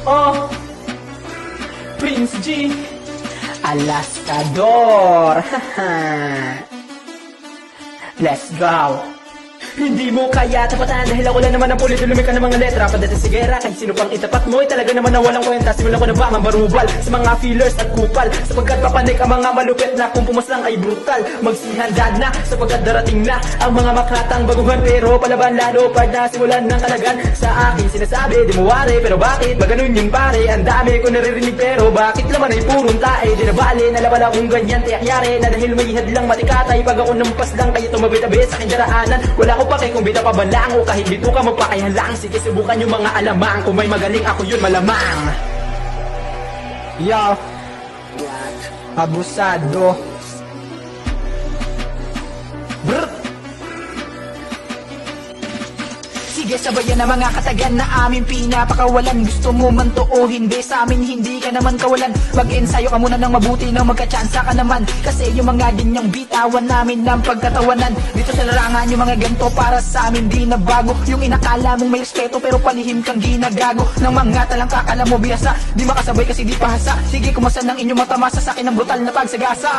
Oh, Prince G, Alaskador. Let's go. Hindi mo kaya tapatan dahil ako lang naman ang pulit. Lumik ka ng mga letra, padating sigera. Kahit sino pang itapat mo, talaga naman na walang kwenta. Simulan ko na ba mambarubal sa mga feelers at kupal, sapagkat papanik ang mga malupit na kung pumaslang ay brutal. Magsihanda na sapagkat darating na ang mga makatang baguhan. Pero palaban lalo pag nasimulan ng kalagan. Sa akin sinasabi, di mo wari, pero bakit ba ganun yun pare? Ang dami ko naririnig pero bakit laman ay purong tae? Di na bali, nalaban akong ganyan, tiyak yari na dahil may hadlang matikatay. Pag ako nampas lang kayo tumabit-abit sa aking daraanan, wala ko pake kung bita pa ba lang o kahit bito ka magpakayalang. Sige subukan yung mga alamang, kung may magaling ako yun malamang. Yo, abusado. Brr. Sige sabayan na mga katagan na aming pinapakawalan. Gusto mo man to o hindi, sa amin hindi ka naman kawalan. Mag-ensayo ka muna ng mabuti nang magkatsansa ka naman. Kasi yung mga ganyang bitawan namin ng pagkatawanan. Dito sa larangan yung mga ganto para sa amin di na bago. Yung inakala mong may respeto pero palihim kang ginagago. Nang mga talang kakala mo biyasa, di makasabay kasi di pahasa. Sige kumasan ng inyong matamasa sa akin ng brutal na pagsagasa.